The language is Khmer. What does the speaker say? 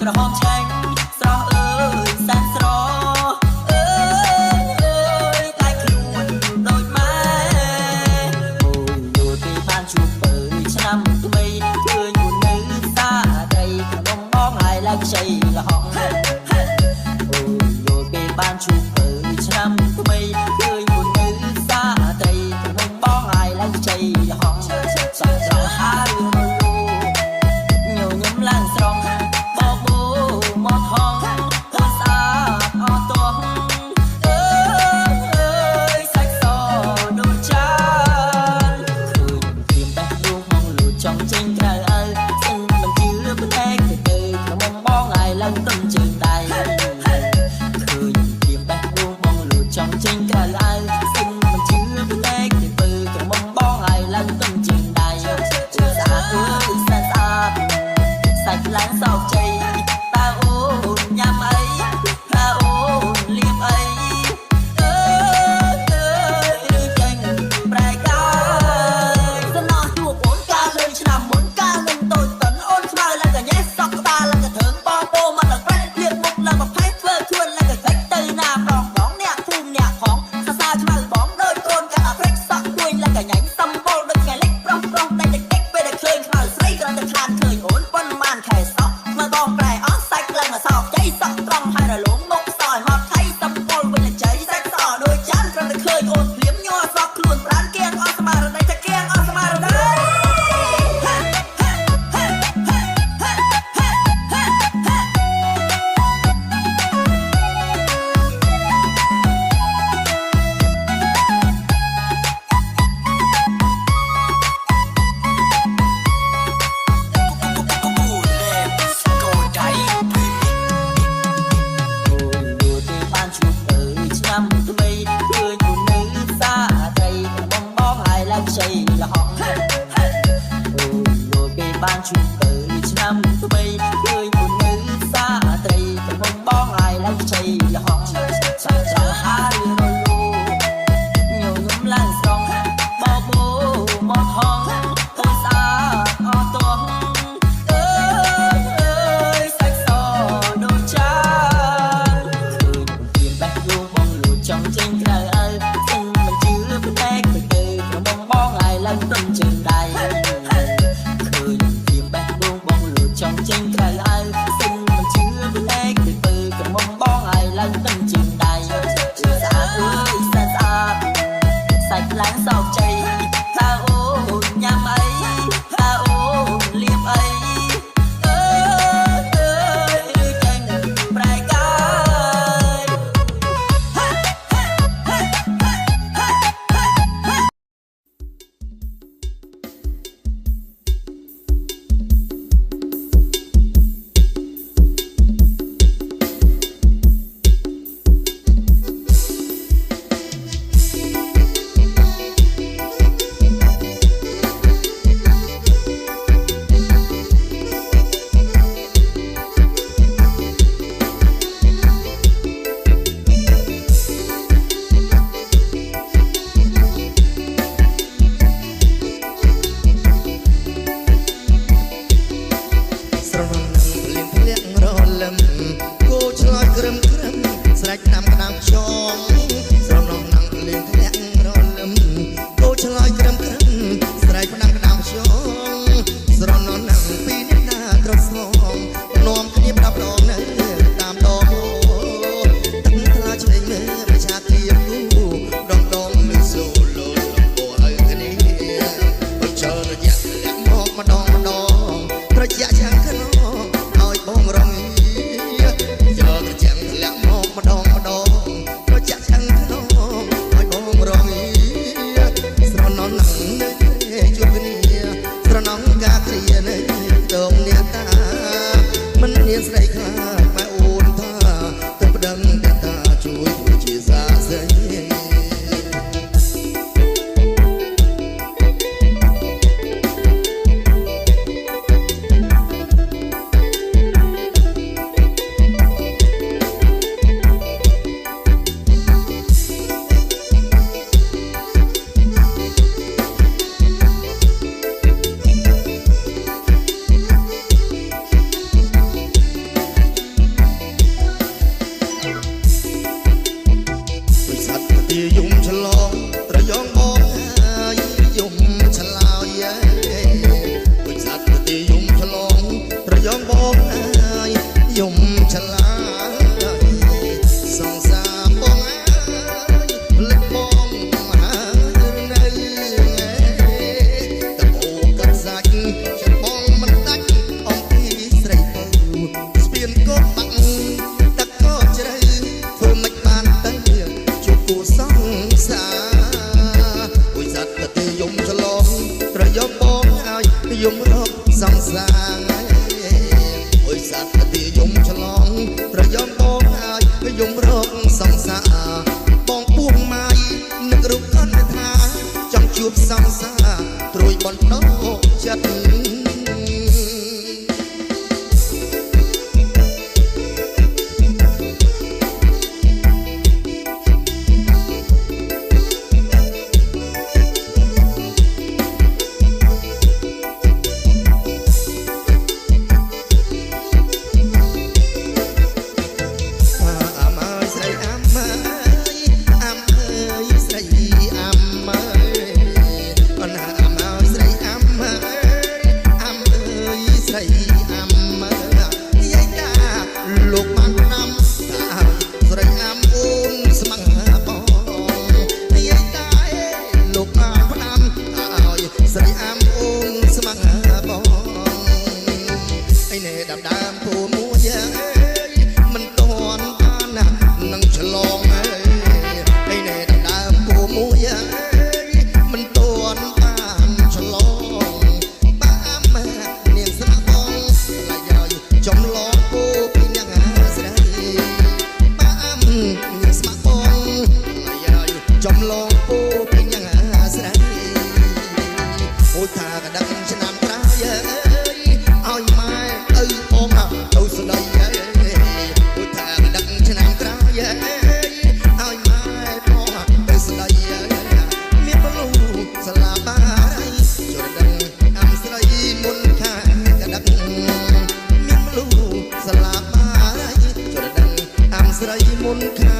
ระหอมแฉงสระแสนสรอใต้ครวนโดยแม่โอ้ยโดยปีผ่านชูเปิดชนะทำไมเพื่อนอยู่ในซาใจขนมบ้องหายแล้วใจละห้องโอ้ยโดยปีผ่านชูเปิดชนะทำไมเพื่อนอยู่ในซาใจขนมบ้องหายแล้วใจละห้องสายสายหาเรื่องnhiều nhóm làng sòng bò bố một hòn hôn xa o tuồng ơi sạch sò đôi chan khơi tìm bách đuông mong lụt trong tranh cài ơi xin mình chưa bên đây từ từ mong bó ngày lần tâm trường tài khơi tìm bách đuông mong lụt trong tranh cài ơi xin mình chưa bên đây từ từ mong bó ngày lần tâm trường tài xa ơi xa xa sạch láng sọc chày ta ôn nhằm ấy ta ôn liêm ấy đưa chanh brai cái dân nói chùa 4K เลยชนะ 4K នឹងតូចតន់អូនស្មើឡើងក៏ញ៉េសសក់តាឡើងក៏ធើងបោពោមកដល់ប្រេះលៀបមុខឡើងមកផែធ្វើខ្លួនឡើងក៏កិច្ចទៅណាប្រងបងអ្នកភូមិអ្នកផងសាសាឆ្មៅបងដូចកូនកាត់ប្រេះសក់គួយឡើងក៏ញ៉ាញ់សំបោលដូចថ្ងៃលិចប្រុសប្រុសតែតិចពេលដែលឃើញខ្មៅស្រីគ្រាន់តែខានឃើញអូនប៉ុន្មានខែសក់មកបងប្រែអស់សាច់ឡើងមកសោកចៃសក់ត្រង់ហើយរលងមុខសោយហត់ថៃសំបោលវិញចៃសាច់សក់ដូចចានគ្រាន់តែឃើញអូនភ្លាមញ័រសក់ខ្លួនប្រានគៀងអស់ស្មារតីតែគៀងអស់ស្មារតីបានជួបទៅឆ្នាំថ្មីឃើញមុននៅសាត្រីកំពុងបងអាយឡើងជ័យលហងសាច់ស្រស់ហារឿងរលូញញឹមឡើងស្រងបបោមកហងទៅស្អាតអត់ទងអើយសាច់សដូចចានឃើញពីបេះដូងបងលួចចង់ចេញក្រៅអើចឹងមិនជឿផ្នែកទៅកំពុងបងអាយឡើងទន់ជើងដៃtrong tranh cài ai xin mình chưa bên đây từ từ cầm mong bó ai lần từng trường đài xa ơi xa xa sạch láng sọc chày ta ôn nhằm ấy ta ôn liêm ấy đưa chanh brai cái យំឆ្លាយសងសាបងលឹកបងហើយនៅតពោកាត់សាច់ចិត្តបងមិនដាច់អំពីស្រីទៅស្ពានកោបាក់ទឹកក៏ជ្រៅធ្វើមិនបានទៅជួបគូសងសាអុយសត្វទៅយំឆ្លងត្រយកបងឲ្យយំរកសងសាអុយសត្វទៅយំឆ្លងត្រយកបងឲ្យយំរកសងសាបងពោះម៉ាយនឹករូបកណ្ដថាចង់ជួបសងសាត្រួយបន្តចិត្តចំឡងពោពីញ៉ាំអាស្រ័យអូថាកដឹងឆ្នាំក្រោយឲ្យម៉ែឪបងទៅស្ដីអូថាកដឹងឆ្នាំក្រោយឲ្យម៉ែបងទៅស្ដីមានបលូស្លាបារីចូលដឹងអាំស្រីមុនខាកដឹងមានបលូស្លាបារីចូលដឹងអាំស្រីមុនខា